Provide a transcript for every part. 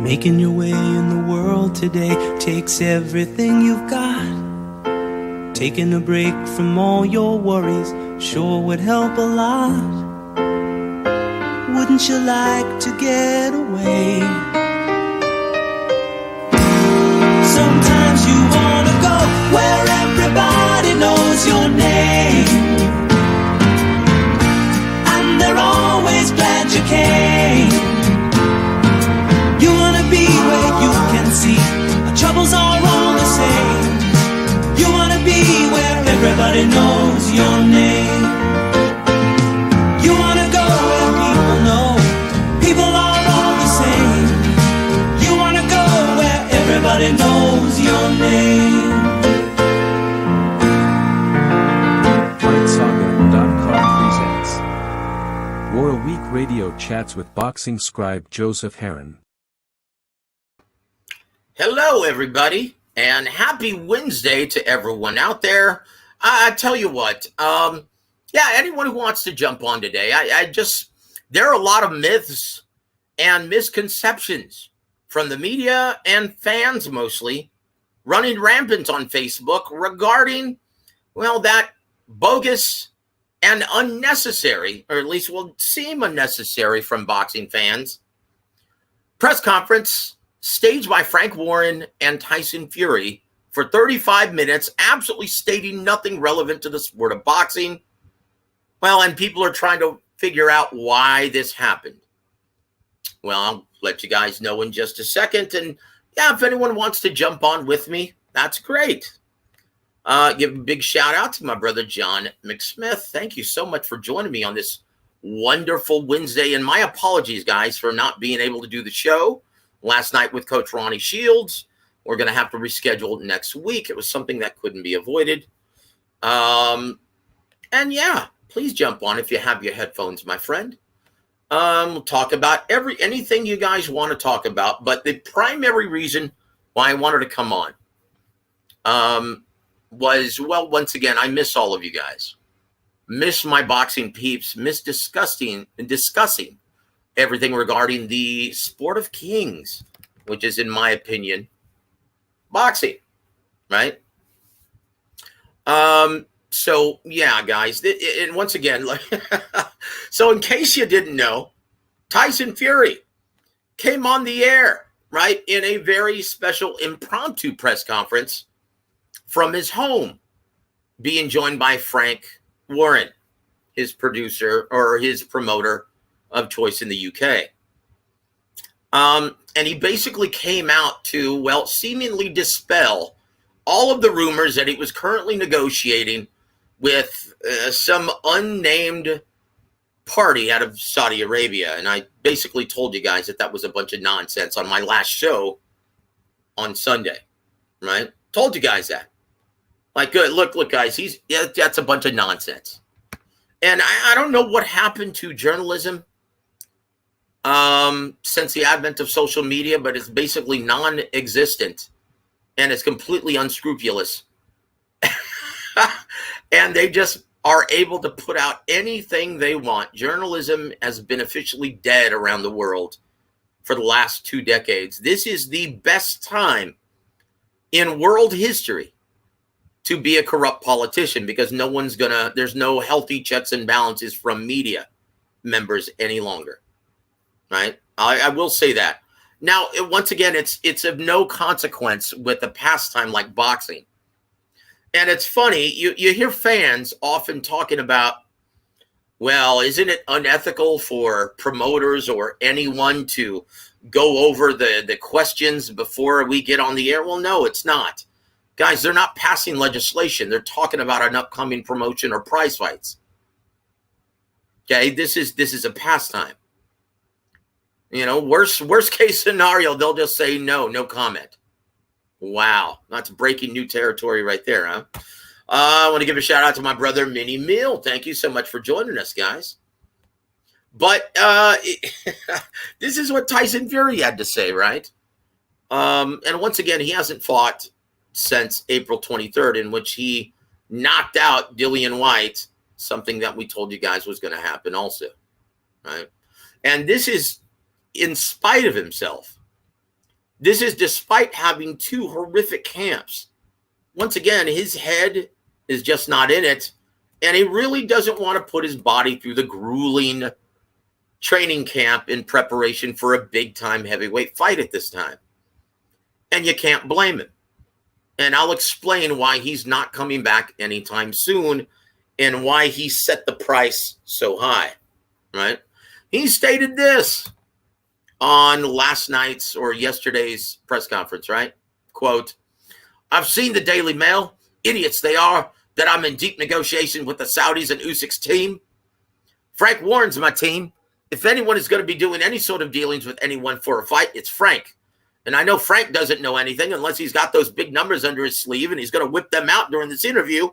Making your way in the world today takes everything you've got. Taking a break from all your worries sure would help a lot. Wouldn't you like to get away? Sometimes you wanna go where everybody knows your name, and they're always glad you came. You wanna be where you can see our troubles are all the same. You wanna be where everybody knows your name. You wanna go where people know people are all the same. You wanna go where everybody knows your name. FightSaga.com presents WAWR Week Radio Chats with boxing scribe Joseph Herron. Hello, everybody, and happy Wednesday to everyone out there. I tell you what, anyone who wants to jump on today, there are a lot of myths and misconceptions from the media and fans mostly running rampant on Facebook regarding, that bogus and unnecessary, or at least will seem unnecessary from boxing fans, press conference staged by Frank Warren and Tyson Fury for 35 minutes, absolutely stating nothing relevant to the sport of boxing. And people are trying to figure out why this happened. I'll let you guys know in just a second. And if anyone wants to jump on with me, that's great. Give a big shout out to my brother, John McSmith. Thank you so much for joining me on this wonderful Wednesday. And my apologies, guys, for not being able to do the show last night with Coach Ronnie Shields. We're going to have to reschedule next week. It was something that couldn't be avoided. Please jump on if you have your headphones, my friend. We'll talk about anything you guys want to talk about. But the primary reason why I wanted to come on was, once again, I miss all of you guys. Miss my boxing peeps. Miss discussing everything regarding the sport of kings, which is, in my opinion, boxing, right? Guys, and once again, so in case you didn't know, Tyson Fury came on the air, right, in a very special impromptu press conference from his home, being joined by Frank Warren, his producer or his promoter of choice in the UK. And he basically came out to, seemingly dispel all of the rumors that he was currently negotiating with some unnamed party out of Saudi Arabia. And I basically told you guys that was a bunch of nonsense on my last show on Sunday, right? Told you guys that. Good, look, guys, that's a bunch of nonsense. And I don't know what happened to journalism since the advent of social media, but it's basically non-existent and it's completely unscrupulous. And they just are able to put out anything they want. Journalism has been officially dead around the world for the last 2 decades. This is the best time in world history to be a corrupt politician, because there's no healthy checks and balances from media members any longer, right? I will say that. Now, once again, it's of no consequence with a pastime like boxing. And it's funny, you hear fans often talking about, isn't it unethical for promoters or anyone to go over the questions before we get on the air? Well, no, it's not. Guys, they're not passing legislation. They're talking about an upcoming promotion or prize fights. Okay, this is a pastime. Worst case scenario, they'll just say no comment. Wow, that's breaking new territory right there, huh? I want to give a shout out to my brother, Minnie Mill. Thank you so much for joining us, guys. But this is what Tyson Fury had to say, right? And once again, he hasn't fought since April 23rd, in which he knocked out Dillian White, something that we told you guys was going to happen also, right? And this is in spite of himself. This is despite having two horrific camps. Once again, his head is just not in it, and he really doesn't want to put his body through the grueling training camp in preparation for a big-time heavyweight fight at this time. And you can't blame him. And I'll explain why he's not coming back anytime soon and why he set the price so high, right? He stated this on last night's or yesterday's press conference, right? Quote, "I've seen the Daily Mail, idiots they are, that I'm in deep negotiation with the Saudis and Usyk's team. Frank Warren's my team. If anyone is going to be doing any sort of dealings with anyone for a fight, it's Frank. And I know Frank doesn't know anything unless he's got those big numbers under his sleeve and he's going to whip them out during this interview,"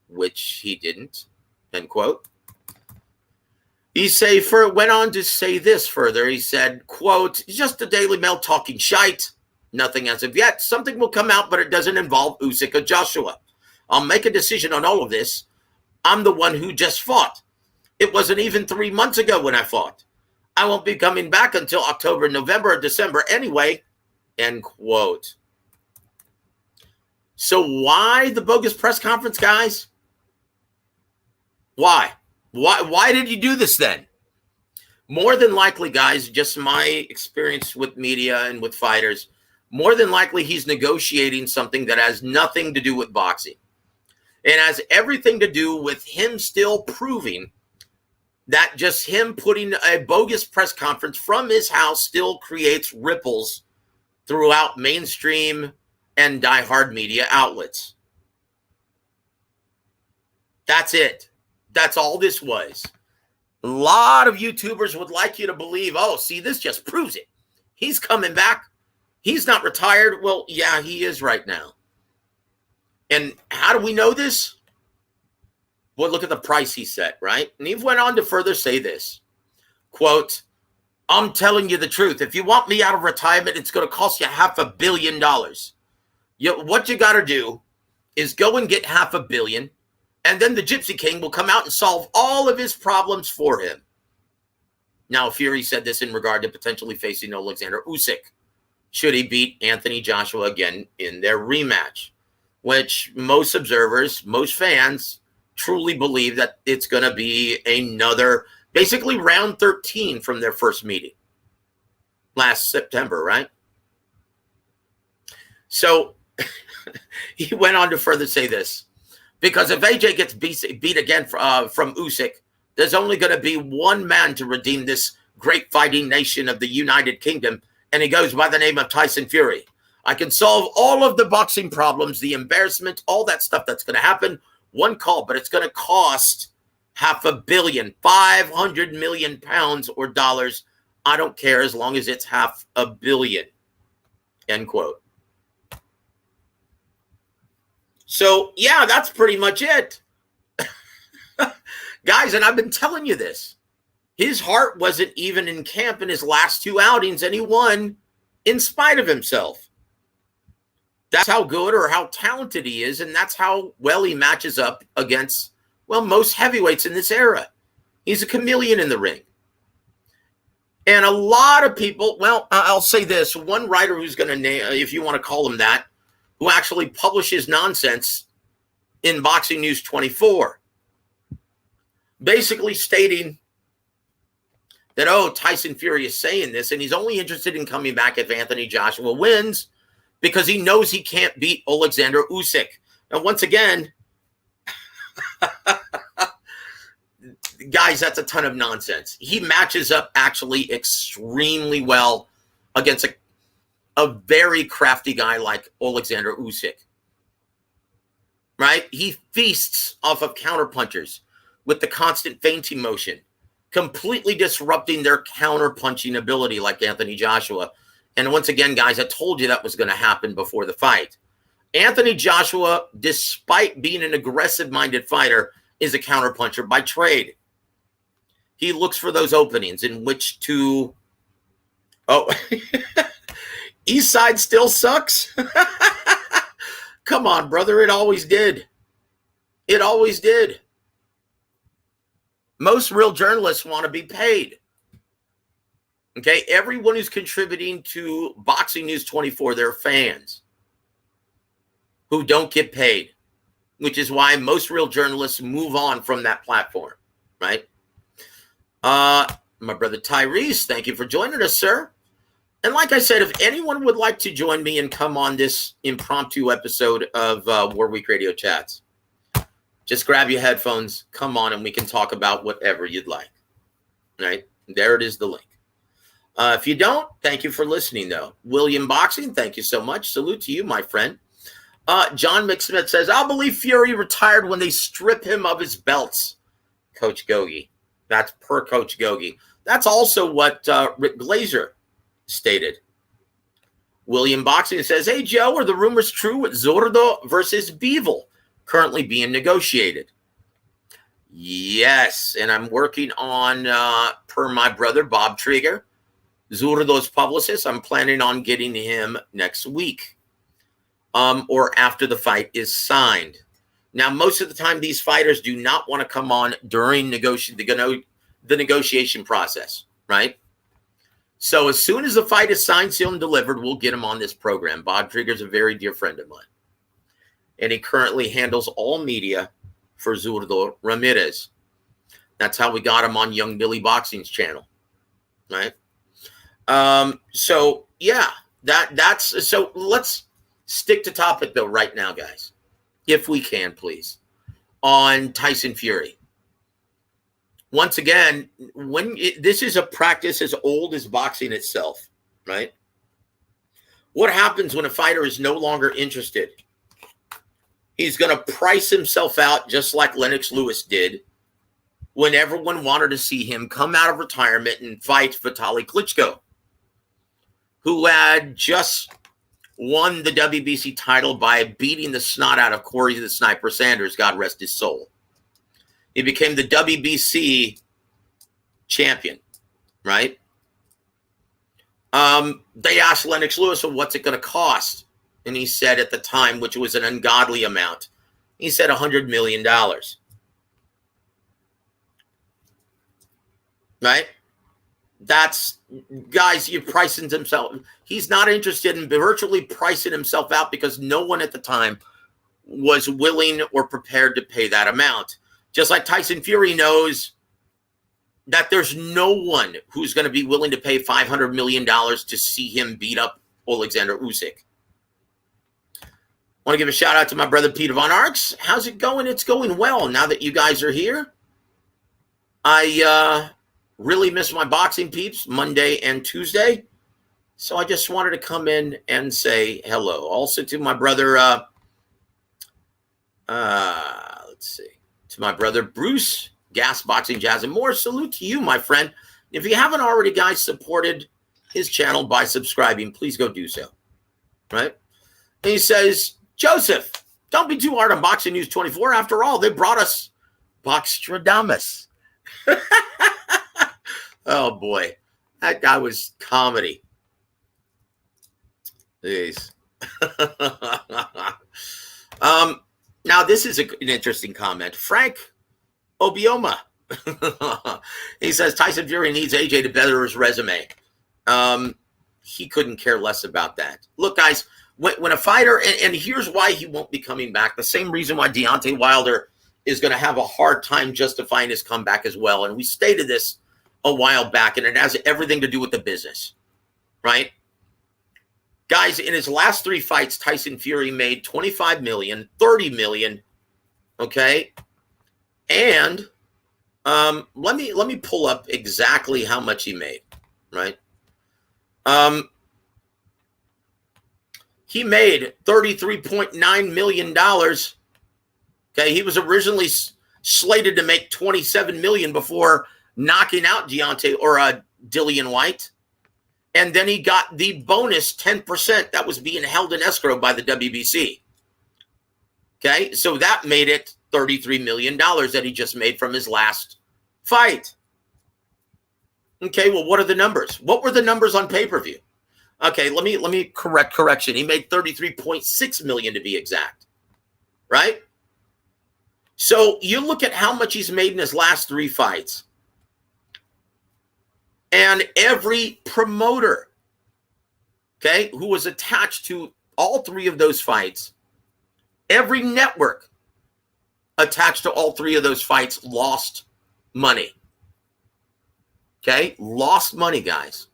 which he didn't, end quote. He went on to say this further. He said, quote, "Just the Daily Mail talking shite. Nothing as of yet. Something will come out, but it doesn't involve Usyk or Joshua. I'll make a decision on all of this. I'm the one who just fought. It wasn't even 3 months ago when I fought. I won't be coming back until October, November, or December anyway," end quote. So why the bogus press conference, guys? Why? Why did you do this then? More than likely, guys, just my experience with media and with fighters, more than likely he's negotiating something that has nothing to do with boxing. It has everything to do with him still proving that just him putting a bogus press conference from his house still creates ripples throughout mainstream and diehard media outlets. That's it. That's all this was. A lot of YouTubers would like you to believe, oh, see, this just proves it. He's coming back. He's not retired. Well, yeah, he is right now. And how do we know this? Well, look at the price he set, right? And he went on to further say this, quote, "I'm telling you the truth. If you want me out of retirement, it's going to cost you $500 million. What you got to do is go and get $500 million, and then the Gypsy King will come out and solve all of his problems for him." Now, Fury said this in regard to potentially facing Alexander Usyk should he beat Anthony Joshua again in their rematch, which most observers, most fans truly believe that it's going to be another, basically round 13 from their first meeting last September, right? So he went on to further say this, because if AJ gets beat again from Usyk, there's only going to be one man to redeem this great fighting nation of the United Kingdom, and he goes by the name of Tyson Fury. I can solve all of the boxing problems, the embarrassment, all that stuff that's going to happen. One call, but it's going to cost $500 million, 500 million pounds or dollars. I don't care as long as it's $500 million, end quote. So, yeah, that's pretty much it. Guys, and I've been telling you this. His heart wasn't even in camp in his last two outings, and he won in spite of himself. That's how good or how talented he is, and that's how well he matches up against, well, most heavyweights in this era. He's a chameleon in the ring. And a lot of people, well, I'll say this. One writer who's going to name, if you want to call him that, who actually publishes nonsense in Boxing News 24, basically stating that, oh, Tyson Fury is saying this, and he's only interested in coming back if Anthony Joshua wins because he knows he can't beat Alexander Usyk. Now, once again, guys, that's a ton of nonsense. He matches up actually extremely well against a very crafty guy like Alexander Usyk, right? He feasts off of counterpunchers with the constant feinting motion, completely disrupting their counter-punching ability like Anthony Joshua. And once again, guys, I told you that was going to happen before the fight. Anthony Joshua, despite being an aggressive-minded fighter, is a counterpuncher by trade. He looks for those openings in which to... Oh, East Side still sucks? Come on, brother. It always did. It always did. Most real journalists want to be paid. Okay, everyone who's contributing to Boxing News 24, they're fans who don't get paid, which is why most real journalists move on from that platform, right? My brother Tyrese, thank you for joining us, sir. And like I said, if anyone would like to join me and come on this impromptu episode of WAWR Week Radio Chats, just grab your headphones, come on, and we can talk about whatever you'd like, right? There it is, the link. If you don't, thank you for listening, though. William Boxing, thank you so much. Salute to you, my friend. John McSmith says, I'll believe Fury retired when they strip him of his belts. Coach Gogi. That's per Coach Gogi. That's also what Rick Glazer stated. William Boxing says, hey, Joe, are the rumors true with Zurdo versus Bivol currently being negotiated? Yes, and I'm working on, per my brother, Bob Trigger, Zurdo's publicist. I'm planning on getting him next week or after the fight is signed. Now, most of the time, these fighters do not want to come on during the negotiation process, right? So as soon as the fight is signed, sealed, and delivered, we'll get him on this program. Bob Trigger's a very dear friend of mine. And he currently handles all media for Zurdo Ramirez. That's how we got him on Young Billy Boxing's channel, right? So yeah, that's so. Let's stick to topic though right now, guys, if we can, please, on Tyson Fury. Once again, this is a practice as old as boxing itself, right? What happens when a fighter is no longer interested? He's going to price himself out just like Lennox Lewis did when everyone wanted to see him come out of retirement and fight Vitaly Klitschko, who had just won the WBC title by beating the snot out of Corey the Sniper Sanders, God rest his soul. He became the WBC champion, right? They asked Lennox Lewis, well, what's it going to cost? And he said at the time, which was an ungodly amount, he said $100 million. Right? That's, guys, you're pricing himself. He's not interested in virtually pricing himself out because no one at the time was willing or prepared to pay that amount. Just like Tyson Fury knows that there's no one who's going to be willing to pay $500 million to see him beat up Alexander Usyk. Want to give a shout out to my brother Peter Von Arx. How's it going? It's going well now that you guys are here. I really miss my boxing peeps Monday and Tuesday. So I just wanted to come in and say hello. Also to my brother, let's see, to my brother Bruce, Gas Boxing Jazz and more. Salute to you, my friend. If you haven't already, guys, supported his channel by subscribing, please go do so. Right? And he says, Joseph, don't be too hard on Boxing News 24. After all, they brought us Boxstradamus. Oh, boy. That guy was comedy. Jeez. Now, this is an interesting comment. Frank Obioma. He says, Tyson Fury needs AJ to better his resume. He couldn't care less about that. Look, guys, when a fighter, and here's why he won't be coming back, the same reason why Deontay Wilder is going to have a hard time justifying his comeback as well. And we stated this a while back, and it has everything to do with the business, right? Guys, in his last 3 fights, Tyson Fury made $25 million, $30 million, okay? And let me pull up exactly how much he made, right? He made $33.9 million. Okay, he was originally slated to make $27 million before knocking out Deontay or Dillian White. And then he got the bonus 10% that was being held in escrow by the WBC. Okay, so that made it $33 million that he just made from his last fight. Okay, well, what are the numbers? What were the numbers on pay-per-view? Okay, let me correction. He made $33.6 million to be exact, right? So you look at how much he's made in his last 3 fights. And every promoter, okay, who was attached to all three of those fights, every network attached to all three of those fights lost money. Okay, lost money, guys.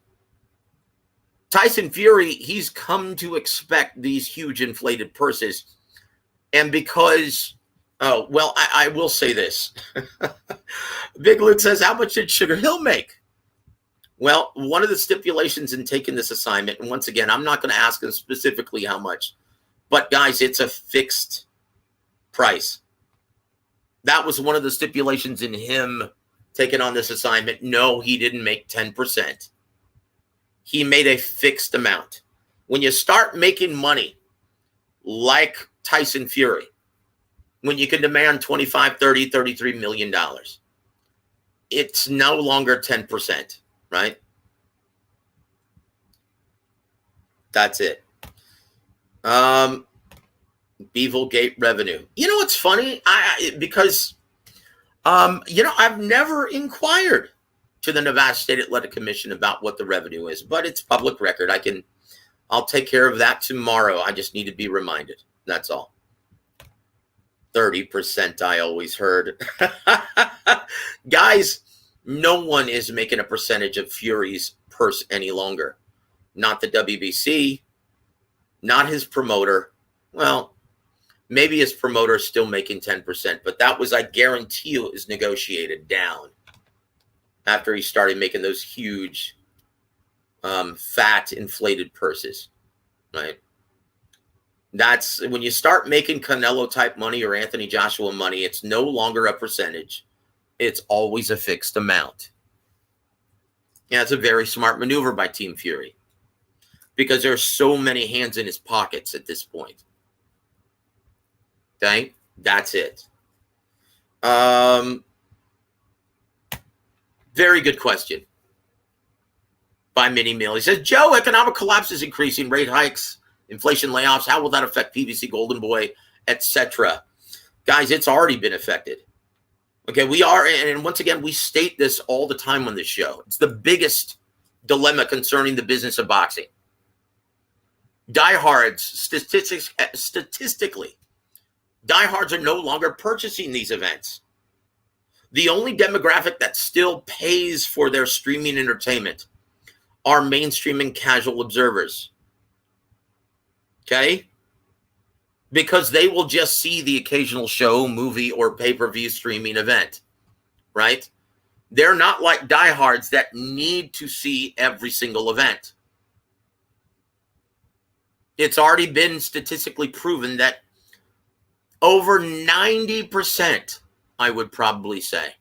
Tyson Fury, he's come to expect these huge inflated purses. And because, oh, well, I will say this. Big Luke says, how much did Sugar Hill make? Well, one of the stipulations in taking this assignment, and once again, I'm not going to ask him specifically how much, but guys, it's a fixed price. That was one of the stipulations in him taking on this assignment. No, he didn't make 10%. He made a fixed amount. When you start making money like Tyson Fury, when you can demand $25, $30, $33 million, it's no longer 10%, right? That's it. Bevel Gate revenue. You know what's funny? Because I've never inquired to the Nevada State Athletic Commission about what the revenue is, but it's public record. I'll take care of that tomorrow. I just need to be reminded. That's all. 30%, I always heard. Guys, no one is making a percentage of Fury's purse any longer. Not the WBC, not his promoter. Well, maybe his promoter is still making 10%, but that was, I guarantee you, it was negotiated down after he started making those huge, fat, inflated purses, right? That's when you start making Canelo-type money or Anthony Joshua money, it's no longer a percentage. It's always a fixed amount. Yeah, it's a very smart maneuver by Team Fury because there's so many hands in his pockets at this point. Okay, that's it. Very good question by Mini Mill. He says, Joe, economic collapse is increasing, rate hikes, inflation layoffs. How will that affect PVC, Golden Boy, etc.? Guys, it's already been affected. Okay, we are, and once again, we state this all the time on this show. It's the biggest dilemma concerning the business of boxing. Diehards, statistically, diehards are no longer purchasing these events. The only demographic that still pays for their streaming entertainment are mainstream and casual observers. Okay? Because they will just see the occasional show, movie, or pay-per-view streaming event. Right? They're not like diehards that need to see every single event. It's already been statistically proven that over 90%, I would probably say,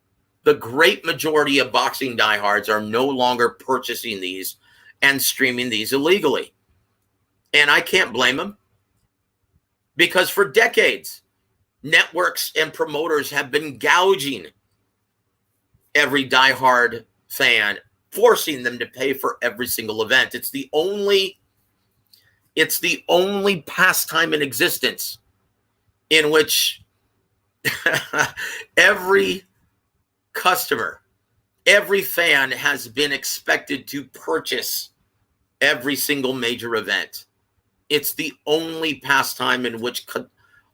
the great majority of boxing diehards are no longer purchasing these and streaming these illegally. And I can't blame them because for decades, networks and promoters have been gouging every diehard fan, forcing them to pay for every single event. It's the only pastime in existence in which every customer, every fan has been expected to purchase every single major event. It's the only pastime in which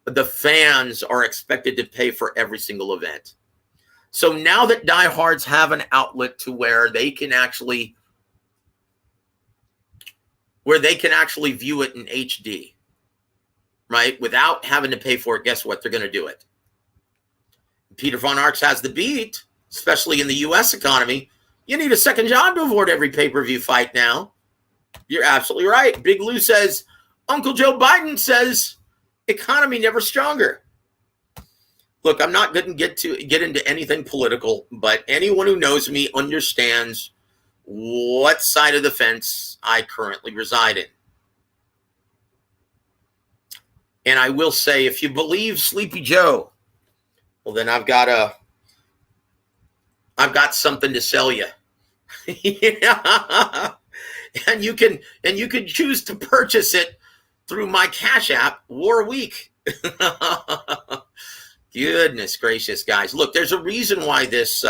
the fans are expected to pay for every single event. So now that diehards have an outlet to where they can actually view it in HD, right? Without having to pay for it, guess what? They're going to do it. Peter Von Arx has the beat, especially in the U.S. economy. You need a second job to afford every pay-per-view fight now. You're absolutely right. Big Lou says, Uncle Joe Biden says, economy never stronger. Look, I'm not going to get into anything political, but anyone who knows me understands what side of the fence I currently reside in. And I will say, if you believe Sleepy Joe, well, then I've got something to sell you. Yeah. And you can choose to purchase it through my Cash App, War Week. Goodness gracious, guys. Look, there's a reason why this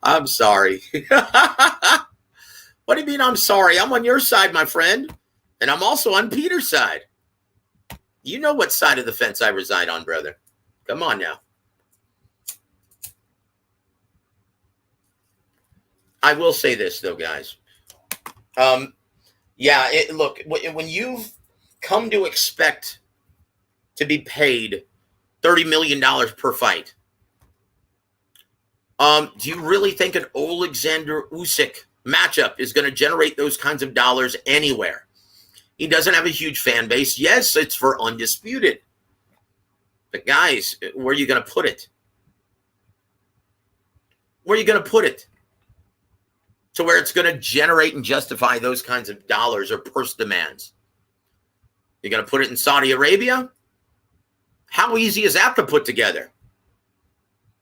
I'm sorry. What do you mean I'm sorry? I'm on your side, my friend. And I'm also on Peter's side. You know what side of the fence I reside on, brother. Come on now. I will say this, though, guys. Look, when you've come to expect to be paid $30 million per fight, do you really think an Alexander Usyk matchup is going to generate those kinds of dollars anywhere? He doesn't have a huge fan base. Yes, it's for Undisputed. But guys, where are you going to put it? Where are you going to put it? To where it's going to generate and justify those kinds of dollars or purse demands. You're going to put it in Saudi Arabia? How easy is that to put together?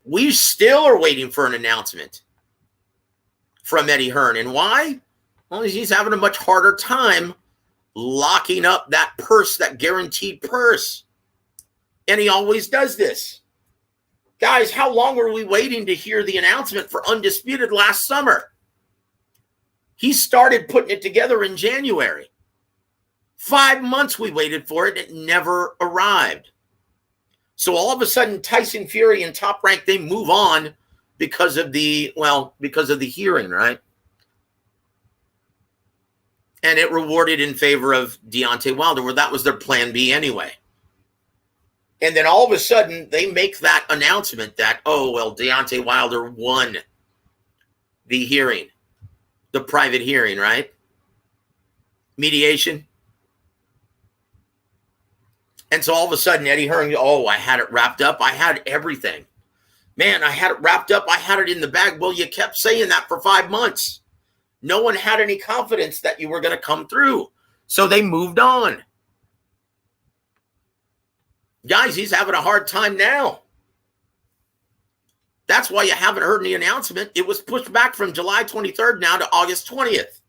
We still are waiting for an announcement from Eddie Hearn. And why? Well, he's having a much harder time locking up that purse, that guaranteed purse. And he always does this. Guys, how long were we waiting to hear the announcement for Undisputed last summer? He started putting it together in January. 5 months we waited for it. It never arrived. So all of a sudden, Tyson Fury and Top Rank, they move on because of the hearing, right? And it rewarded in favor of Deontay Wilder, where that was their plan B anyway. And then all of a sudden, they make that announcement that, Deontay Wilder won the hearing, the private hearing, right? Mediation. And so all of a sudden, Eddie Hearn, I had it wrapped up. I had everything. Man, I had it wrapped up. I had it in the bag. Well, you kept saying that for 5 months. No one had any confidence that you were going to come through. So they moved on. Guys, he's having a hard time now. That's why you haven't heard any announcement. It was pushed back from July 23rd now to August 20th.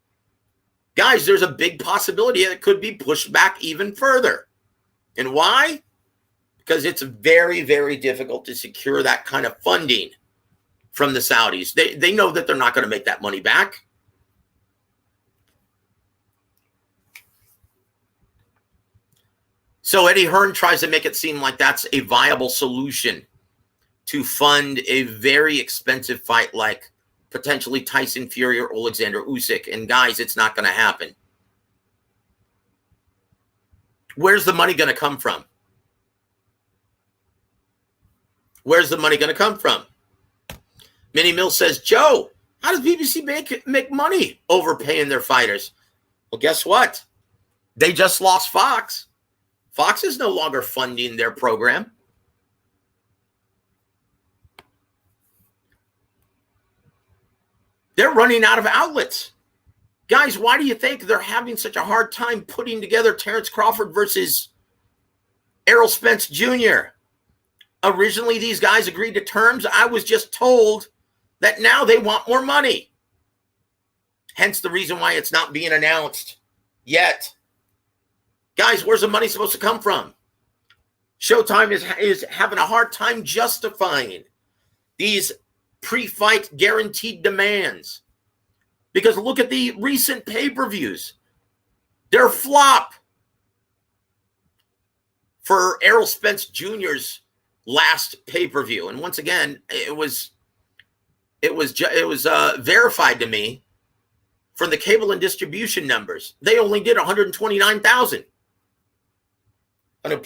Guys, there's a big possibility that it could be pushed back even further. And why? Because it's very, very difficult to secure that kind of funding from the Saudis. They know that they're not going to make that money back. So Eddie Hearn tries to make it seem like that's a viable solution to fund a very expensive fight like potentially Tyson Fury or Alexander Usyk. And guys, it's not going to happen. Where's the money going to come from? Where's the money going to come from? Minnie Mills says, Joe, how does BBC make money overpaying their fighters? Well, guess what? They just lost Fox. Fox is no longer funding their program. They're running out of outlets. Guys, why do you think they're having such a hard time putting together Terrence Crawford versus Errol Spence Jr.? Originally, these guys agreed to terms. I was just told that now they want more money. Hence the reason why it's not being announced yet. Guys, where's the money supposed to come from? Showtime is having a hard time justifying these pre-fight guaranteed demands. Because look at the recent pay-per-views. They're flop. For Errol Spence Jr.'s last pay-per-view. And once again, it was verified to me from the cable and distribution numbers. They only did 129,000. I know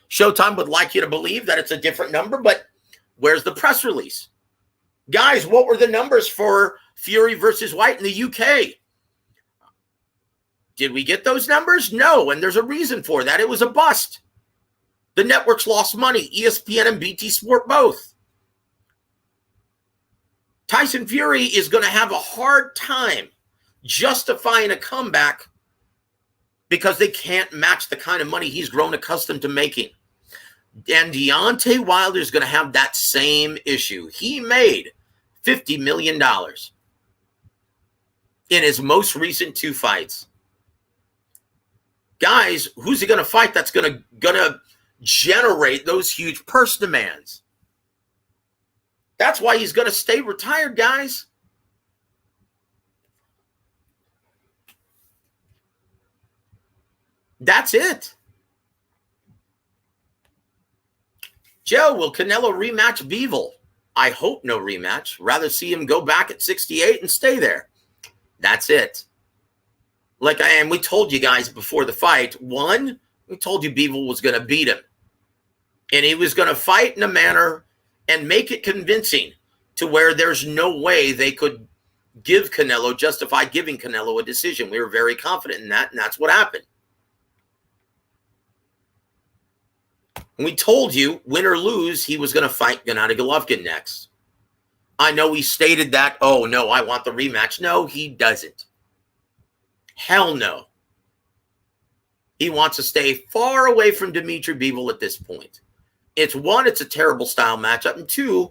Showtime would like you to believe that it's a different number, but where's the press release? Guys, what were the numbers for Fury versus White in the UK? Did we get those numbers? No, and there's a reason for that. It was a bust. The networks lost money, ESPN and BT Sport both. Tyson Fury is going to have a hard time justifying a comeback because they can't match the kind of money he's grown accustomed to making. And Deontay Wilder is going to have that same issue. He made $50 million in his most recent 2 fights. Guys, who's he going to fight that's going to generate those huge purse demands? That's why he's going to stay retired, guys. That's it. Joe, will Canelo rematch Bivol? I hope no rematch. Rather see him go back at 68 and stay there. That's it. And we told you guys before the fight, we told you Bivol was going to beat him. And he was going to fight in a manner and make it convincing to where there's no way they could justify giving Canelo a decision. We were very confident in that, and that's what happened. And we told you, win or lose, he was going to fight Gennady Golovkin next. I know he stated that, oh, no, I want the rematch. No, he doesn't. Hell no. He wants to stay far away from Dimitri Bivol at this point. It's a terrible style matchup. And two,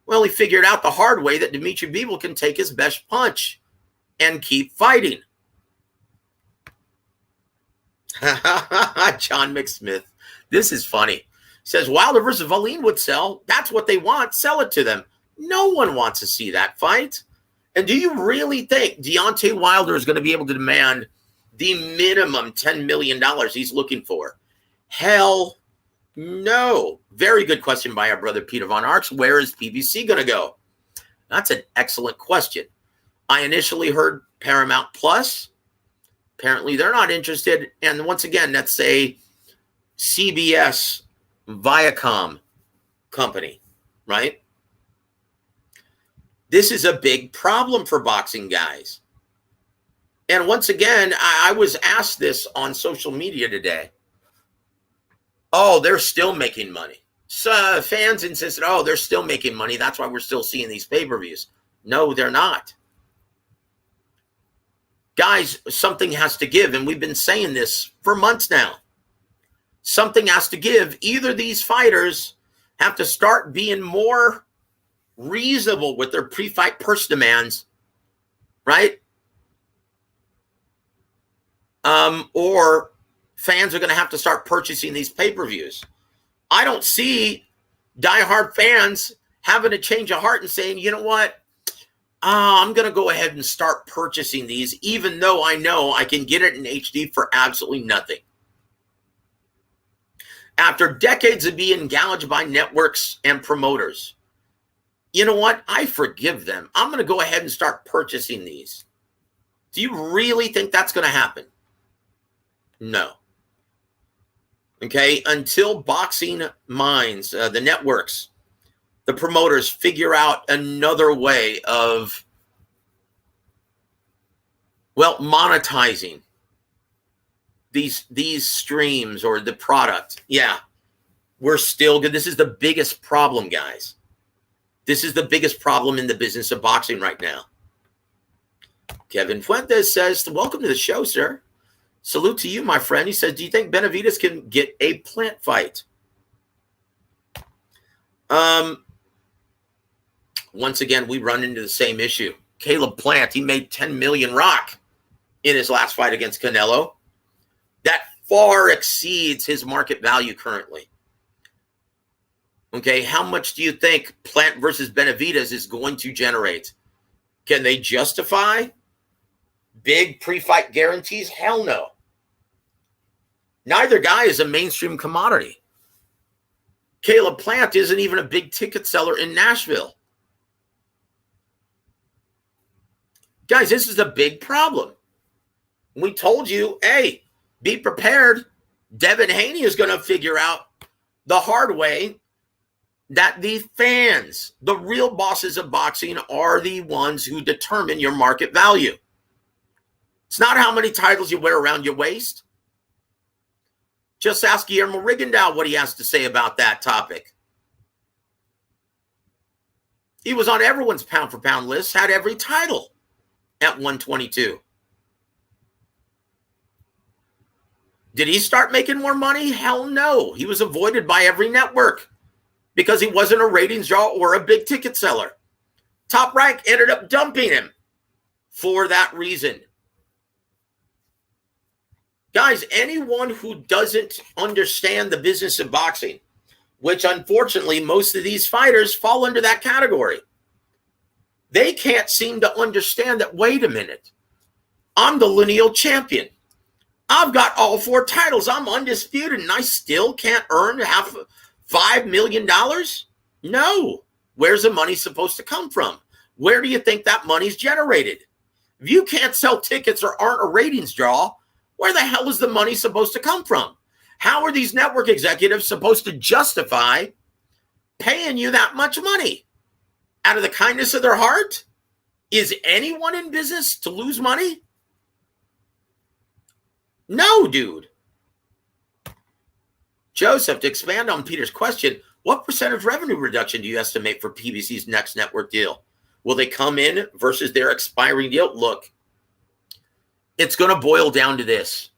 well, he figured out the hard way that Dimitri Bivol can take his best punch and keep fighting. John McSmith. This is funny. Says Wilder versus Valine would sell. That's what they want. Sell it to them. No one wants to see that fight. And do you really think Deontay Wilder is going to be able to demand the minimum $10 million he's looking for? Hell no. Very good question by our brother Peter Von Arx. Where is PBC going to go? That's an excellent question. I initially heard Paramount Plus. Apparently they're not interested. And once again, that's a CBS Viacom company, right? This is a big problem for boxing guys. And once again, I was asked this on social media today. Oh, they're still making money. So fans insisted, oh, they're still making money. That's why we're still seeing these pay-per-views. No, they're not. Guys, something has to give. And we've been saying this for months now. Something has to give. Either these fighters have to start being more reasonable with their pre-fight purse demands, right? Or fans are going to have to start purchasing these pay-per-views. I don't see diehard fans having a change of heart and saying, you know what? I'm going to go ahead and start purchasing these, even though I know I can get it in HD for absolutely nothing. After decades of being gouged by networks and promoters, you know what? I forgive them. I'm going to go ahead and start purchasing these. Do you really think that's going to happen? No. Okay, until boxing minds, the networks, the promoters figure out another way of, well, monetizing these streams or the product. Yeah, we're still good. This is the biggest problem, guys. This is the biggest problem in the business of boxing right now. Kevin Fuentes says, welcome to the show, sir. Salute to you, my friend. He says, do you think Benavidez can get a Plant fight? Once again, we run into the same issue. Caleb Plant, he made $10 million rock in his last fight against Canelo. That far exceeds his market value currently. Okay, how much do you think Plant versus Benavidez is going to generate? Can they justify big pre-fight guarantees? Hell no. Neither guy is a mainstream commodity. Caleb Plant isn't even a big ticket seller in Nashville. Guys, this is a big problem. We told you, hey, be prepared. Devin Haney is going to figure out the hard way that the fans, the real bosses of boxing, are the ones who determine your market value. It's not how many titles you wear around your waist. Just ask Guillermo Rigondeaux what he has to say about that topic. He was on everyone's pound-for-pound list, had every title at 122. Did he start making more money? Hell no. He was avoided by every network because he wasn't a ratings draw or a big ticket seller. Top Rank ended up dumping him for that reason. Guys, anyone who doesn't understand the business of boxing, which unfortunately most of these fighters fall under that category. They can't seem to understand that, wait a minute, I'm the lineal champion. I've got all 4 titles. I'm undisputed, and I still can't earn half $5 million? No. Where's the money supposed to come from? Where do you think that money's generated? If you can't sell tickets or aren't a ratings draw, where the hell is the money supposed to come from? How are these network executives supposed to justify paying you that much money? Out of the kindness of their heart? Is anyone in business to lose money? No, dude. Joseph, to expand on Peter's question, what percentage revenue reduction do you estimate for PBC's next network deal? Will they come in versus their expiring deal? Look, it's going to boil down to this.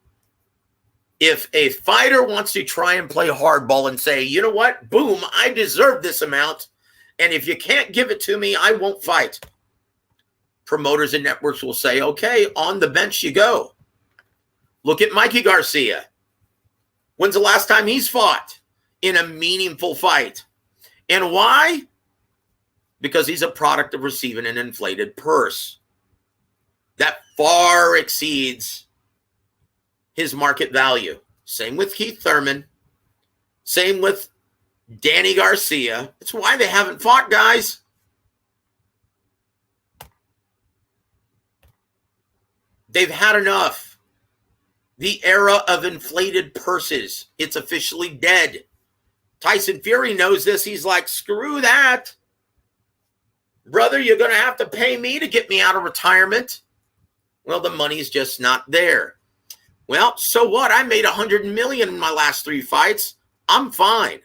If a fighter wants to try and play hardball and say, you know what, boom, I deserve this amount, and if you can't give it to me, I won't fight. Promoters and networks will say, okay, on the bench you go. Look at Mikey Garcia. When's the last time he's fought in a meaningful fight? And why? Because he's a product of receiving an inflated purse that far exceeds his market value. Same with Keith Thurman. Same with Danny Garcia. That's why they haven't fought, guys. They've had enough. The era of inflated purses, it's officially dead. Tyson Fury knows this. He's like, screw that. Brother, you're going to have to pay me to get me out of retirement. Well, the money's just not there. Well, so what? I made $100 million in my last 3 fights. I'm fine.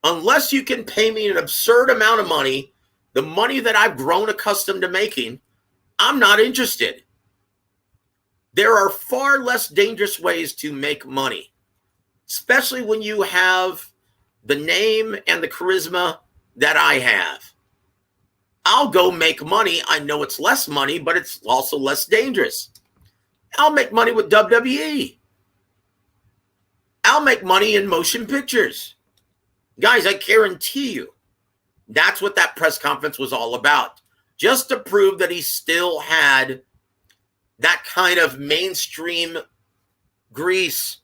Unless you can pay me an absurd amount of money, the money that I've grown accustomed to making, I'm not interested. There are far less dangerous ways to make money, especially when you have the name and the charisma that I have. I'll go make money. I know it's less money, but it's also less dangerous. I'll make money with WWE. I'll make money in motion pictures. Guys, I guarantee you, that's what that press conference was all about. Just to prove that he still had that kind of mainstream grease.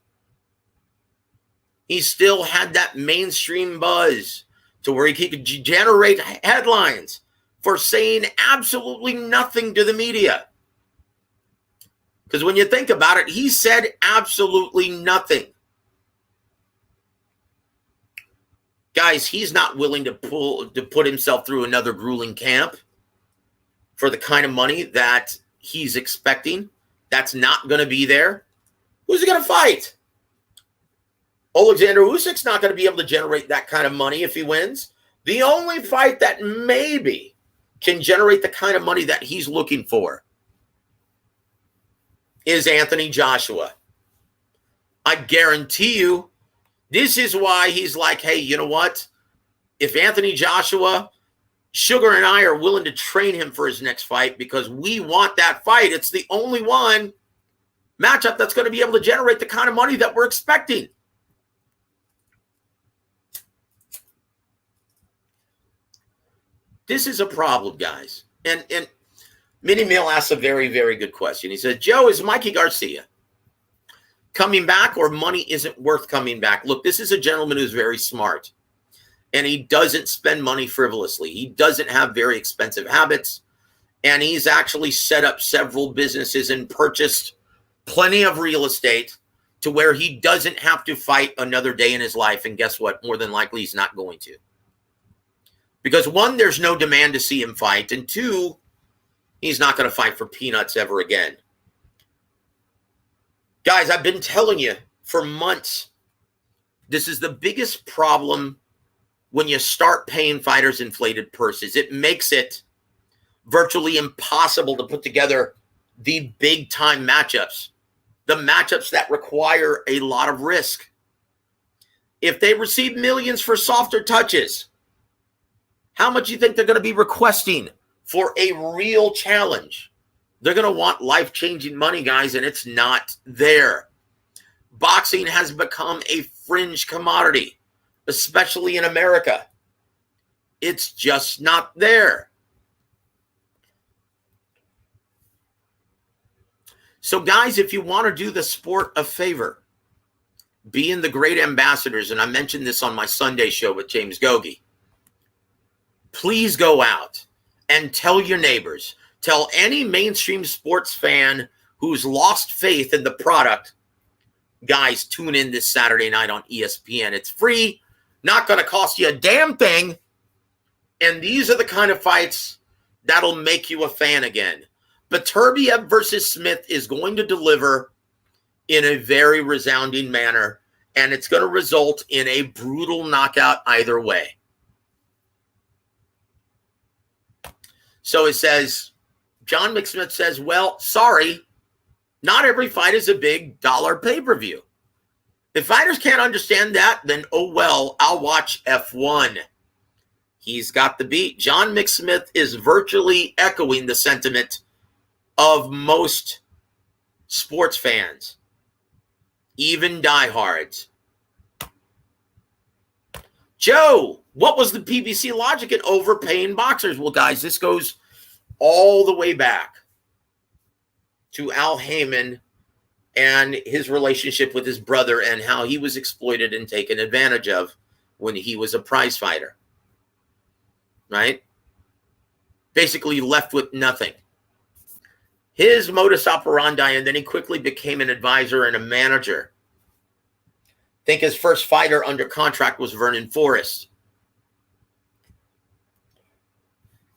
He still had that mainstream buzz to where he could generate headlines for saying absolutely nothing to the media. Because when you think about it, he said absolutely nothing. Guys, he's not willing to put himself through another grueling camp for the kind of money that he's expecting. That's not going to be there. Who's he going to fight? Alexander Usyk's not going to be able to generate that kind of money if he wins. The only fight that maybe can generate the kind of money that he's looking for is Anthony Joshua. I guarantee you, this is why he's like, hey, you know what? If Anthony Joshua, Sugar and I are willing to train him for his next fight because we want that fight. It's the only one matchup that's going to be able to generate the kind of money that we're expecting. This is a problem, guys. And Minnie Mill asks a very, very good question. He said, Joe, is Mikey Garcia coming back or money isn't worth coming back? Look, this is a gentleman who's very smart. And he doesn't spend money frivolously. He doesn't have very expensive habits. And he's actually set up several businesses and purchased plenty of real estate to where he doesn't have to fight another day in his life. And guess what? More than likely, he's not going to. Because 1, there's no demand to see him fight. And 2, he's not going to fight for peanuts ever again. Guys, I've been telling you for months, this is the biggest problem when you start paying fighters inflated purses. It makes it virtually impossible to put together the big-time matchups, the matchups that require a lot of risk. If they receive millions for softer touches, how much do you think they're going to be requesting for a real challenge? They're going to want life-changing money, guys, and it's not there. Boxing has become a fringe commodity. especially in America. It's just not there. So, guys, if you want to do the sport a favor, being the great ambassadors, and I mentioned this on my Sunday show with James Gogi, please go out and tell your neighbors, tell any mainstream sports fan who's lost faith in the product, guys, tune in this Saturday night on ESPN. It's free, not going to cost you a damn thing, and these are the kind of fights that'll make you a fan again. Beterbiev versus Smith is going to deliver in a very resounding manner, and it's going to result in a brutal knockout either way. So it says, John McSmith says, well, sorry, not every fight is a big dollar pay-per-view. If fighters can't understand that, then oh well, I'll watch F1. He's got the beat. John McSmith is virtually echoing the sentiment of most sports fans, even diehards. Joe, what was the PBC logic in overpaying boxers? Well, guys, this goes all the way back to Al Heyman and his relationship with his brother and how he was exploited and taken advantage of when he was a prize fighter. Right? Basically left with nothing. His modus operandi, and then he quickly became an advisor and a manager. I think his first fighter under contract was Vernon Forrest.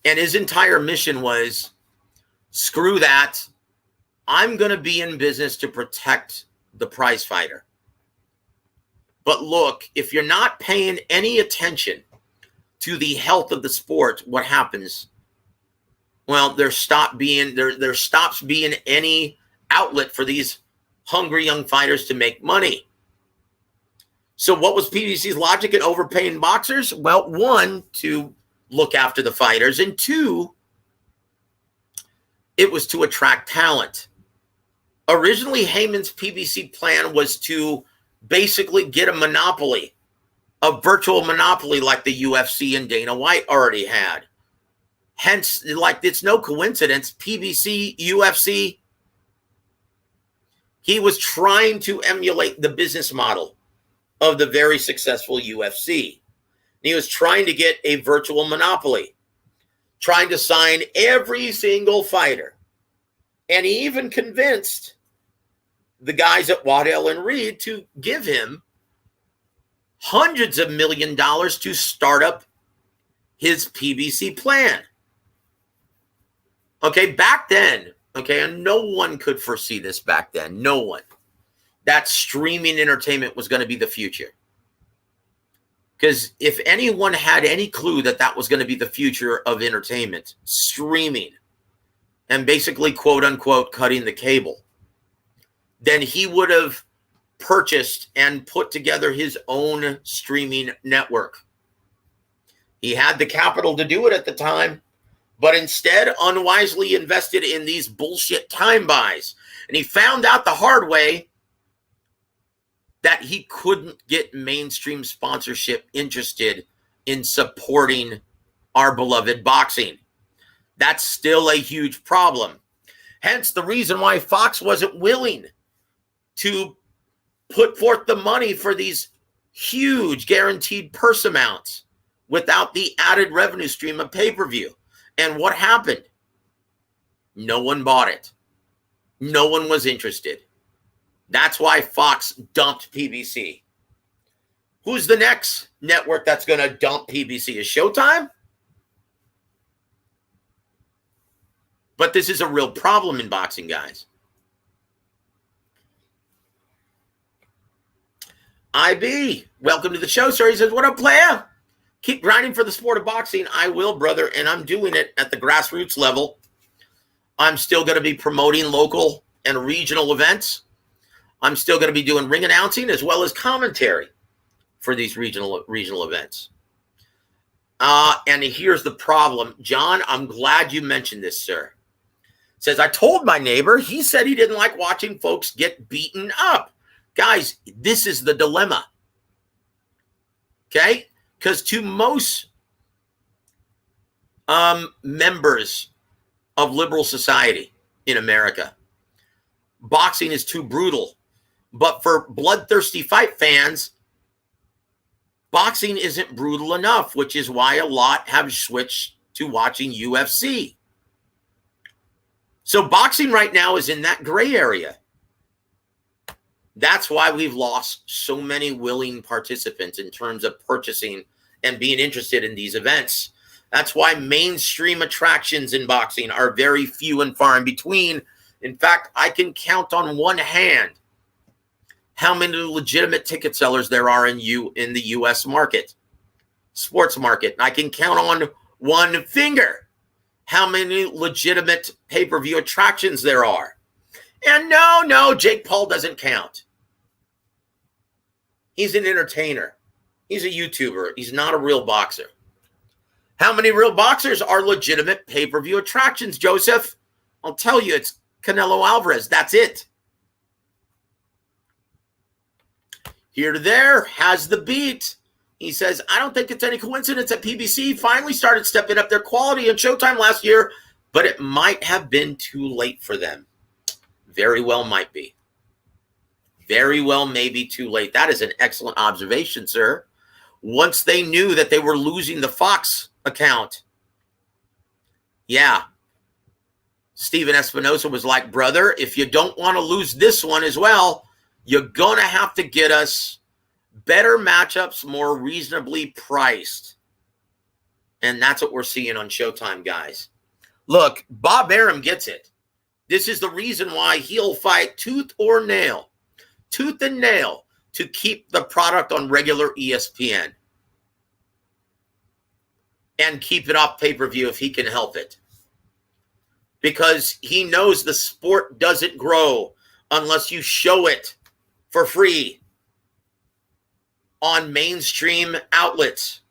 And his entire mission was, screw that. I'm going to be in business to protect the prize fighter. But look, if you're not paying any attention to the health of the sport, what happens? Well, there stops being any outlet for these hungry young fighters to make money. So what was PBC's logic in overpaying boxers? Well, one, to look after the fighters, and two, it was to attract talent. Originally, Heyman's PBC plan was to basically get a monopoly, a virtual monopoly like the UFC and Dana White already had. Hence, like, it's no coincidence, PBC, UFC, he was trying to emulate the business model of the very successful UFC. He was trying to get a virtual monopoly, trying to sign every single fighter. And he even convinced the guys at Waddell and Reed to give him hundreds of $millions to start up his PBC plan. Okay, back then, okay, and no one could foresee this back then, no one, that streaming entertainment was going to be the future. Because if anyone had any clue that that was going to be the future of entertainment, streaming, and basically, quote unquote, cutting the cable, then he would have purchased and put together his own streaming network. He had the capital to do it at the time, but instead unwisely invested in these bullshit time buys. And he found out the hard way that he couldn't get mainstream sponsorship interested in supporting our beloved boxing. That's still a huge problem. Hence the reason why Fox wasn't willing to put forth the money for these huge guaranteed purse amounts without the added revenue stream of pay-per-view. And what happened? No one bought it. No one was interested. That's why Fox dumped PBC. Who's the next network that's going to dump PBC? Is Showtime? But this is a real problem in boxing, guys. IB, welcome to the show, sir. He says, what up, player? Keep grinding for the sport of boxing. I will, brother, and I'm doing it at the grassroots level. I'm still going to be promoting local and regional events. I'm still going to be doing ring announcing as well as commentary for these regional events. And here's the problem. John, I'm glad you mentioned this, sir. Says, I told my neighbor, he said he didn't like watching folks get beaten up. Guys, this is the dilemma. Okay? Because to most members of liberal society in America, boxing is too brutal. But for bloodthirsty fight fans, boxing isn't brutal enough, which is why a lot have switched to watching UFC. So boxing right now is in that gray area. That's why we've lost so many willing participants in terms of purchasing and being interested in these events. That's why mainstream attractions in boxing are very few and far in between. In fact, I can count on one hand how many legitimate ticket sellers there are in the U.S. market, sports market. I can count on one finger how many legitimate pay-per-view attractions there are. And no, Jake Paul doesn't count. He's an entertainer. He's a YouTuber. He's not a real boxer. How many real boxers are legitimate pay-per-view attractions, Joseph? I'll tell you, it's Canelo Alvarez. That's it. Here to there has the beat. He says, I don't think it's any coincidence that PBC finally started stepping up their quality in Showtime last year, but it might have been too late for them. Very well might be. Very well may be too late. That is an excellent observation, sir. Once they knew that they were losing the Fox account, yeah, Steven Espinosa was like, brother, if you don't want to lose this one as well, you're going to have to get us better matchups, more reasonably priced. And that's what we're seeing on Showtime, guys. Look, Bob Arum gets it. This is the reason why he'll fight tooth and nail, to keep the product on regular ESPN and keep it off pay-per-view if he can help it. Because he knows the sport doesn't grow unless you show it for free on mainstream outlets.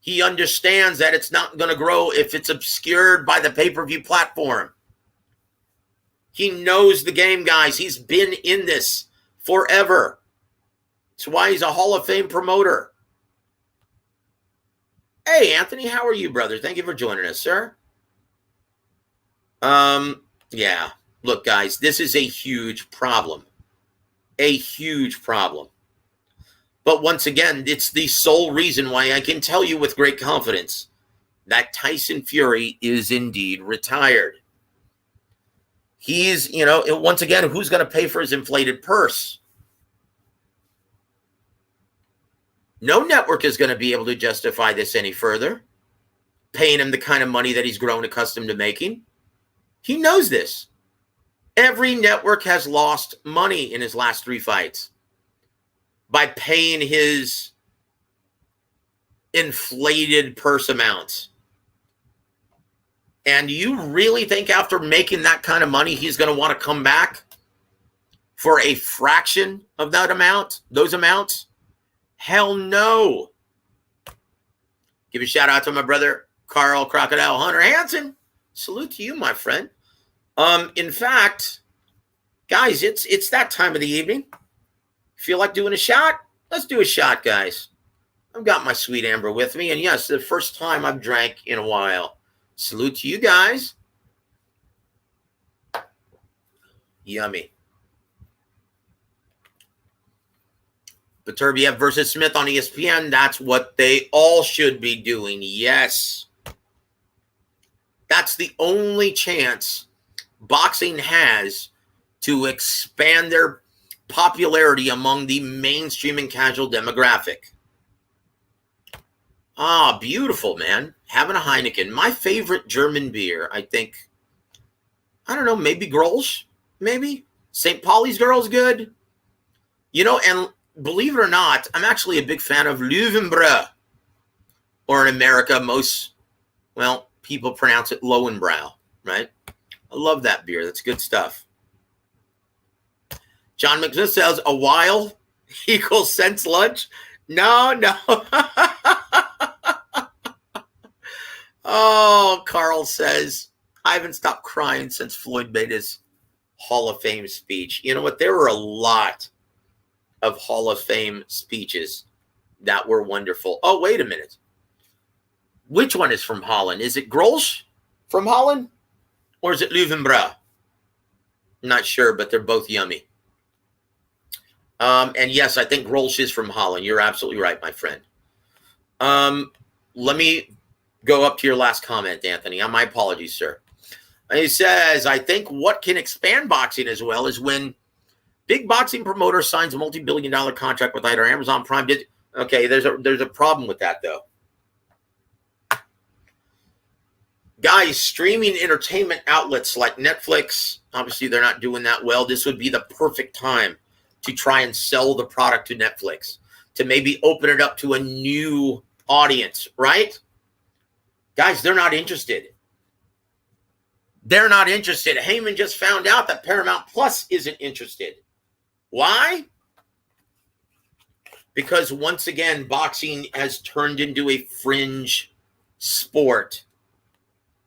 He understands that it's not going to grow if it's obscured by the pay-per-view platform. He knows the game, guys. He's been in this forever. That's why he's a Hall of Fame promoter. Hey, Anthony, how are you, brother? Thank you for joining us, sir. Yeah. Look, guys, this is a huge problem. A huge problem. But once again, it's the sole reason why I can tell you with great confidence that Tyson Fury is indeed retired. He's, once again, who's going to pay for his inflated purse? No network is going to be able to justify this any further, paying him the kind of money that he's grown accustomed to making. He knows this. Every network has lost money in his last 3 fights by paying his inflated purse amounts. And you really think after making that kind of money, he's going to want to come back for a fraction of that amount, those amounts? Hell no. Give a shout out to my brother, Carl Crocodile Hunter Hansen. Salute to you, my friend. In fact, guys, it's that time of the evening. Feel like doing a shot? Let's do a shot, guys. I've got my sweet amber with me. And yes, the first time I've drank in a while. Salute to you guys. Yummy. Beterbiev versus Smith on ESPN. That's what they all should be doing. Yes. That's the only chance boxing has to expand their popularity among the mainstream and casual demographic. Ah, beautiful, man. Having a Heineken. My favorite German beer, I think. I don't know, maybe Grolsch? Maybe? St. Pauli's Girl's good. And believe it or not, I'm actually a big fan of Löwenbräu. Or in America, people pronounce it Lowenbräu, right? I love that beer. That's good stuff. John McSmith says, a while equals since lunch. No. Oh, Carl says, I haven't stopped crying since Floyd made his Hall of Fame speech. You know what? There were a lot of Hall of Fame speeches that were wonderful. Oh, wait a minute. Which one is from Holland? Is it Grolsch from Holland? Or is it Leuvenbra? I'm not sure, but they're both yummy. And yes, I think Grolsch is from Holland. You're absolutely right, my friend. Let me go up to your last comment, Anthony. My apologies, sir. He says, I think what can expand boxing as well is when big boxing promoter signs a multi-billion-dollar contract with either Amazon Prime. Okay, there's a problem with that, though. Guys, streaming entertainment outlets like Netflix, obviously they're not doing that well. This would be the perfect time to try and sell the product to Netflix, to maybe open it up to a new audience, right? Guys, they're not interested. They're not interested. Heyman just found out that Paramount Plus isn't interested. Why? Because once again, boxing has turned into a fringe sport.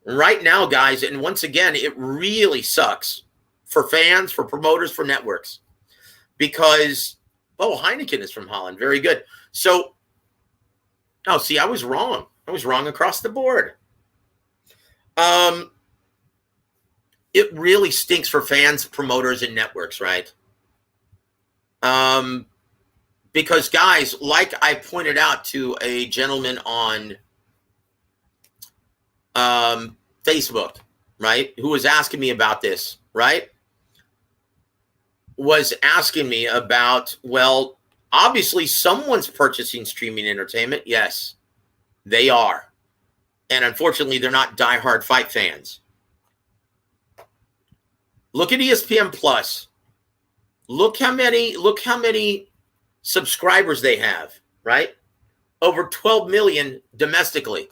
Right now, guys, and once again, it really sucks for fans, for promoters, for networks. Because, oh, Heineken is from Holland. Very good. So, oh, see, I was wrong. I was wrong across the board. It really stinks for fans, promoters, and networks, right? Because, guys, like I pointed out to a gentleman on Facebook, right, who was asking me about this, right, was asking me about, well, obviously someone's purchasing streaming entertainment. Yes, they are. And unfortunately, they're not diehard fight fans. Look at ESPN Plus. Look how many subscribers they have, right? Over 12 million domestically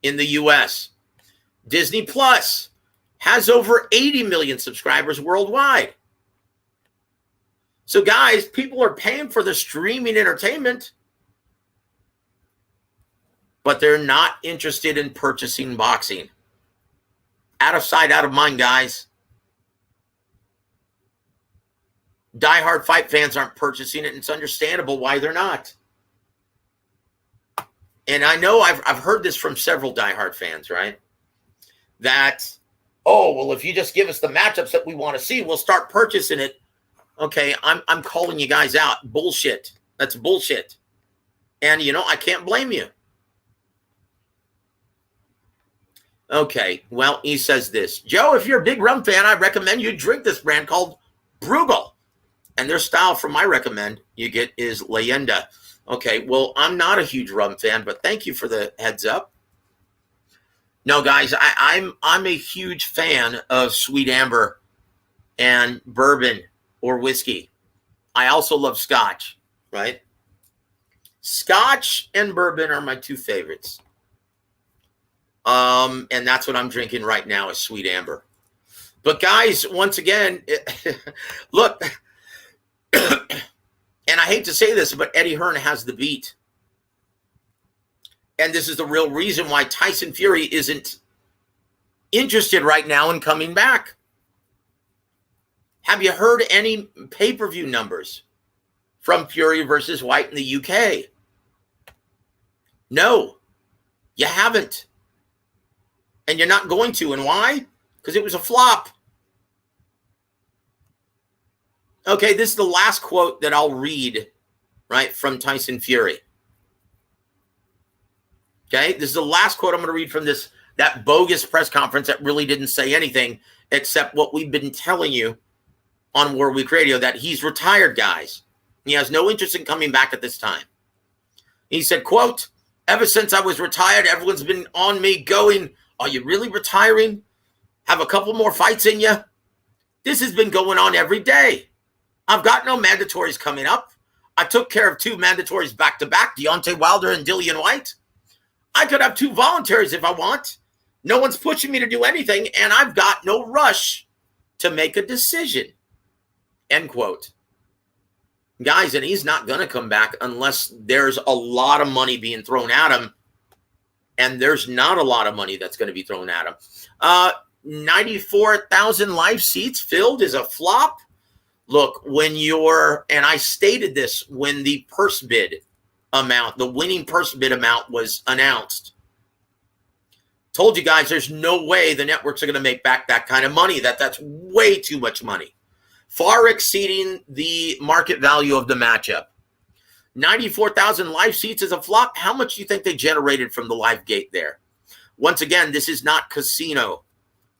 in the US. Disney Plus has over 80 million subscribers worldwide. So guys, people are paying for the streaming entertainment, but they're not interested in purchasing boxing. Out of sight, out of mind, guys. Diehard fight fans aren't purchasing it, and it's understandable why they're not. And I know I've heard this from several diehard fans, right? That, oh, well, if you just give us the matchups that we want to see, we'll start purchasing it. Okay, I'm calling you guys out. Bullshit. That's bullshit. And, you know, I can't blame you. Okay, well, he says this. Joe, if you're a big rum fan, I recommend you drink this brand called Brugal. And their style, from I recommend, you get is Leyenda. Okay, well, I'm not a huge rum fan, but thank you for the heads up. No, guys, I'm a huge fan of sweet amber and bourbon or whiskey. I also love scotch, right? Scotch and bourbon are my two favorites. And that's what I'm drinking right now is sweet amber. But guys, once again, look, and I hate to say this, but Eddie Hearn has the beat. And this is the real reason why Tyson Fury isn't interested right now in coming back. Have you heard any pay-per-view numbers from Fury versus White in the UK? No, you haven't. And you're not going to. And why? Because it was a flop. Okay, this is the last quote that I'll read, right, from Tyson Fury. Okay, this is the last quote I'm going to read from that bogus press conference that really didn't say anything except what we've been telling you on WAWR Week Radio, that he's retired, guys. He has no interest in coming back at this time. He said, quote, ever since I was retired, everyone's been on me going, are you really retiring? Have a couple more fights in you? This has been going on every day. I've got no mandatories coming up. I took care of 2 mandatories back-to-back, Deontay Wilder and Dillian White. I could have 2 voluntaries if I want. No one's pushing me to do anything, and I've got no rush to make a decision. End quote. Guys, and he's not going to come back unless there's a lot of money being thrown at him, and there's not a lot of money that's going to be thrown at him. 94,000 live seats filled is a flop. Look, and I stated this when the purse bid amount, the winning purse bid amount was announced. Told you guys there's no way the networks are going to make back that kind of money. That's way too much money. Far exceeding the market value of the matchup. 94,000 live seats is a flop. How much do you think they generated from the live gate there? Once again, this is not casino.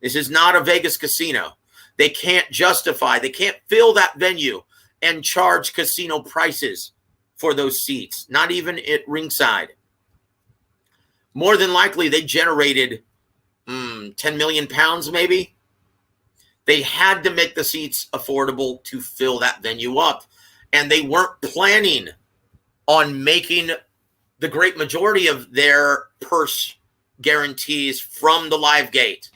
This is not a Vegas casino. They can't justify, they can't fill that venue and charge casino prices for those seats, not even at ringside. More than likely, they generated 10 million pounds maybe. They had to make the seats affordable to fill that venue up. And they weren't planning on making the great majority of their purse guarantees from the live gate.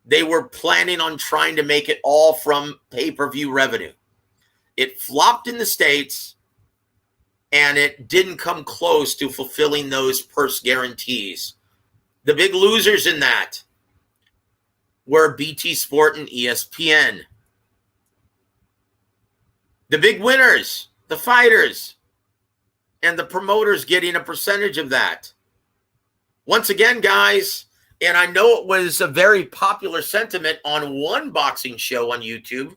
They were planning on trying to make it all from pay-per-view revenue. It flopped in the States, and it didn't come close to fulfilling those purse guarantees. The big losers in that were BT Sport and ESPN. The big winners, the fighters, and the promoters getting a percentage of that. Once again, guys, and I know it was a very popular sentiment on one boxing show on YouTube.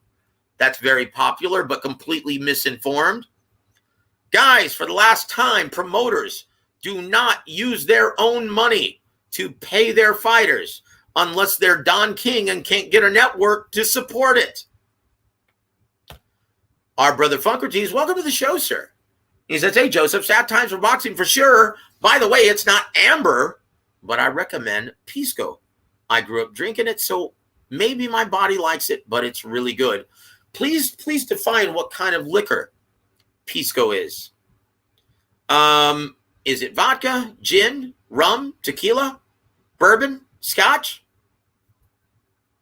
That's very popular, but completely misinformed. Guys, for the last time, promoters do not use their own money to pay their fighters unless they're Don King and can't get a network to support it. Our brother Funkertees, welcome to the show, sir. He says, hey, Joseph, sad times for boxing for sure. By the way, it's not amber, but I recommend Pisco. I grew up drinking it, so maybe my body likes it, but it's really good. Please define what kind of liquor Pisco is. Is it vodka, gin, rum, tequila, bourbon, scotch?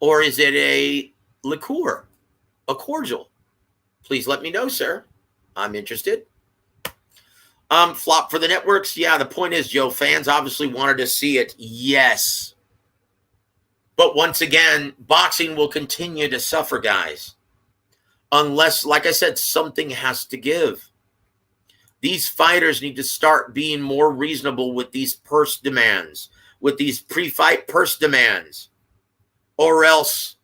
Or is it a liqueur, a cordial? Please let me know, sir. I'm interested. Flop for the networks. Yeah, the point is, Joe, fans obviously wanted to see it. Yes. But once again, boxing will continue to suffer, guys. Unless, like I said, something has to give. These fighters need to start being more reasonable with these purse demands, with these pre-fight purse demands. Or else,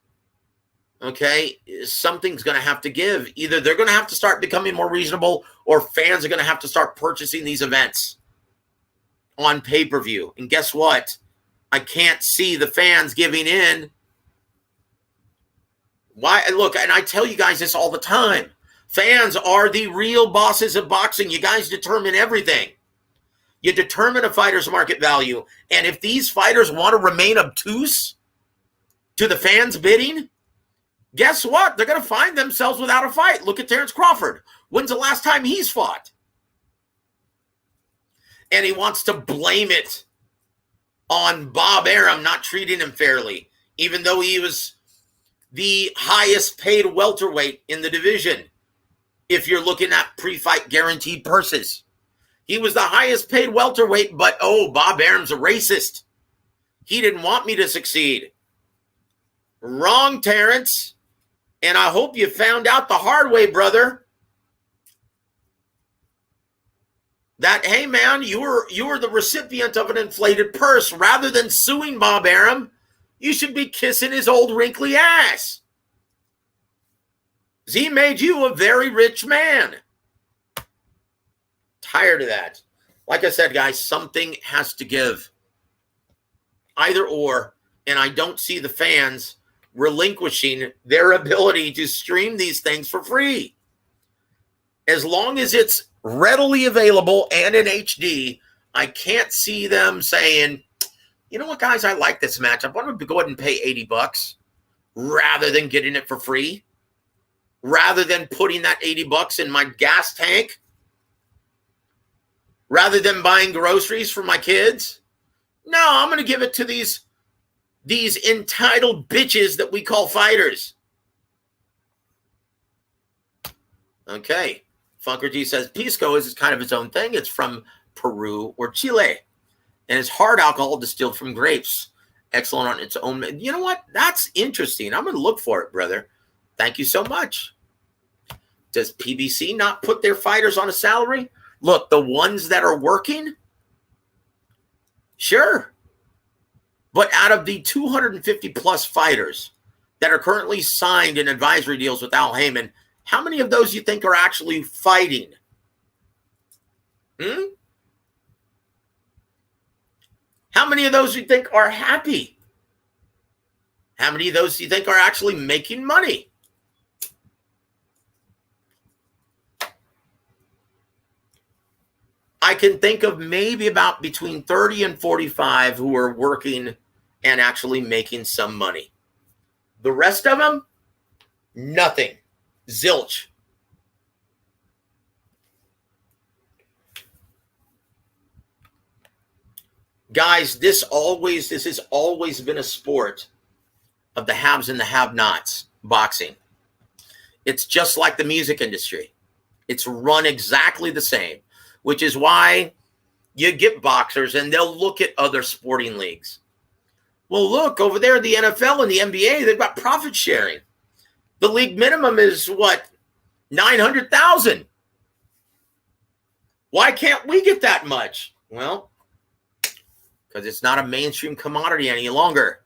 okay, something's going to have to give. Either they're going to have to start becoming more reasonable, or fans are going to have to start purchasing these events on pay-per-view. And guess what? I can't see the fans giving in. Why? Look, and I tell you guys this all the time. Fans are the real bosses of boxing. You guys determine everything. You determine a fighter's market value. And if these fighters want to remain obtuse to the fans' bidding, guess what? They're going to find themselves without a fight. Look at Terrence Crawford. When's the last time he's fought? And he wants to blame it on Bob Arum not treating him fairly, even though he was the highest paid welterweight in the division. If you're looking at pre-fight guaranteed purses, he was the highest paid welterweight, but Bob Arum's a racist. He didn't want me to succeed. Wrong, Terrence. And I hope you found out the hard way, brother. That, hey, man, you were the recipient of an inflated purse. Rather than suing Bob Arum, you should be kissing his old wrinkly ass. He made you a very rich man. Tired of that. Like I said, guys, something has to give. Either or. And I don't see the fans relinquishing their ability to stream these things for free. As long as it's readily available and in HD, I can't see them saying, you know what, guys, I like this matchup. Why don't we go ahead and pay $80 rather than getting it for free? Rather than putting that $80 in my gas tank? Rather than buying groceries for my kids? No, I'm going to give it to these entitled bitches that we call fighters. Okay. Funker G says Pisco is kind of its own thing. It's from Peru or Chile. And it's hard alcohol distilled from grapes. Excellent on its own. You know what? That's interesting. I'm going to look for it, brother. Thank you so much. Does PBC not put their fighters on a salary? Look, the ones that are working, sure. But out of the 250 plus fighters that are currently signed in advisory deals with Al Heyman, how many of those you think are actually fighting? How many of those you think are happy? How many of those do you think are actually making money? I can think of maybe about between 30 and 45 who are working and actually making some money. The rest of them, nothing. Zilch. Guys, this has always been a sport of the haves and the have-nots, boxing. It's just like the music industry. It's run exactly the same, which is why you get boxers and they'll look at other sporting leagues. Well, look, over there, the NFL and the NBA, they've got profit sharing. The league minimum is what? $900,000. Why can't we get that much? Well, because it's not a mainstream commodity any longer.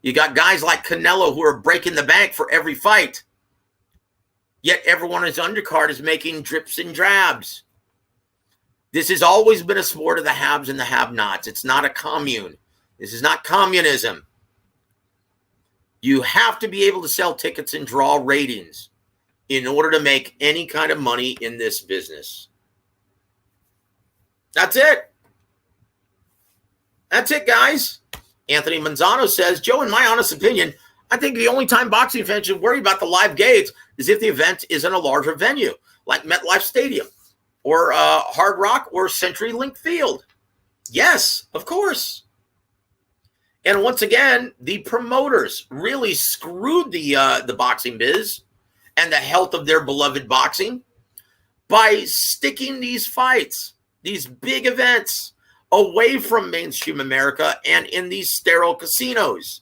You got guys like Canelo who are breaking the bank for every fight. Yet everyone on his undercard is making drips and drabs. This has always been a sport of the haves and the have-nots. It's not a commune. This is not communism. You have to be able to sell tickets and draw ratings in order to make any kind of money in this business. That's it. That's it, guys. Anthony Manzano says, Joe, in my honest opinion, I think the only time boxing fans should worry about the live gates is if the event is in a larger venue, like MetLife Stadium or Hard Rock or CenturyLink Field. Yes, of course. And once again, the promoters really screwed the boxing biz and the health of their beloved boxing by sticking these fights, these big events, away from mainstream America and in these sterile casinos.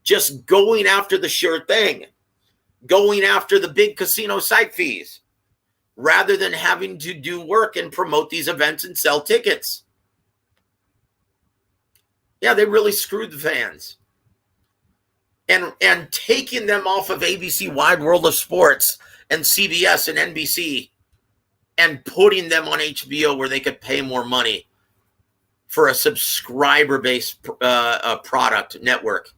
Just going after the sure thing, going after the big casino site fees, rather than having to do work and promote these events and sell tickets. Yeah, they really screwed the fans. And taking them off of ABC Wide World of Sports and CBS and NBC and putting them on HBO where they could pay more money for a subscriber-based product network.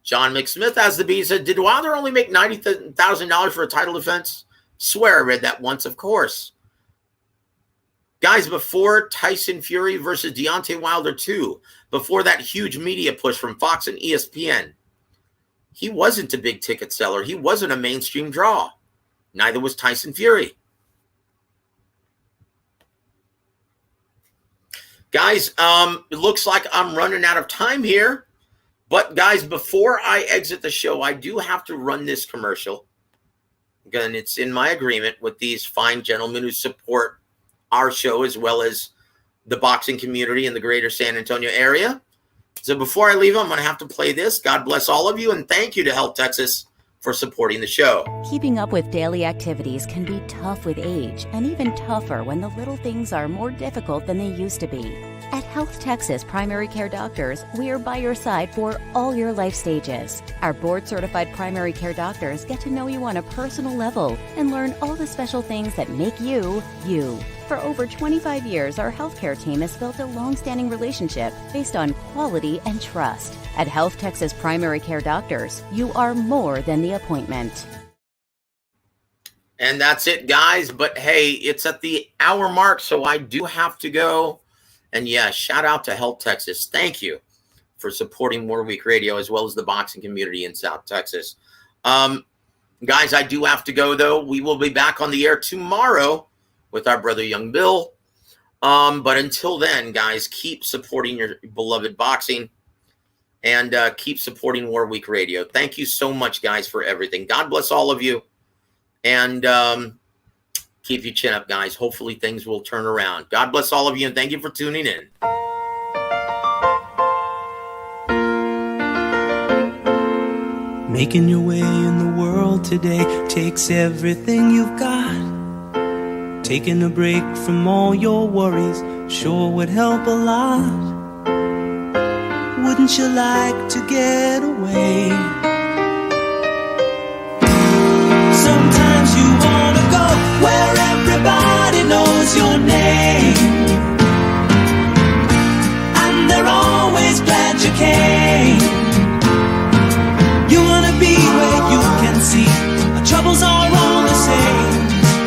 John McSmith as the bee said, did Wilder only make $90,000 for a title defense? Swear I read that once, of course. Guys, before Tyson Fury versus Deontay Wilder 2, before that huge media push from Fox and ESPN, he wasn't a big ticket seller. He wasn't a mainstream draw. Neither was Tyson Fury. Guys, it looks like I'm running out of time here. But guys, before I exit the show, I do have to run this commercial. Again, it's in my agreement with these fine gentlemen who support our show as well as the boxing community in the greater San Antonio area. So before I leave, I'm going to have to play this. God bless all of you, and thank you to Health Texas for supporting the show. Keeping up with daily activities can be tough with age, and even tougher when the little things are more difficult than they used to be. At Health Texas Primary Care Doctors, we are by your side for all your life stages. Our board-certified primary care doctors get to know you on a personal level and learn all the special things that make you, you. For over 25 years, our healthcare team has built a long-standing relationship based on quality and trust. At Health Texas Primary Care Doctors, you are more than the appointment. And that's it, guys. But hey, it's at the hour mark, so I do have to go. And yeah, shout out to Health Texas. Thank you for supporting War Week Radio as well as the boxing community in South Texas. Guys, I do have to go, though. We will be back on the air tomorrow with our brother Young Bill. But until then, guys, keep supporting your beloved boxing and keep supporting War Week Radio. Thank you so much, guys, for everything. God bless all of you. And keep your chin up, guys. Hopefully things will turn around. God bless all of you, and thank you for tuning in. Making your way in the world world today takes everything you've got. Taking a break from all your worries sure would help a lot. Wouldn't you like to get away? Sometimes you wanna go where everybody knows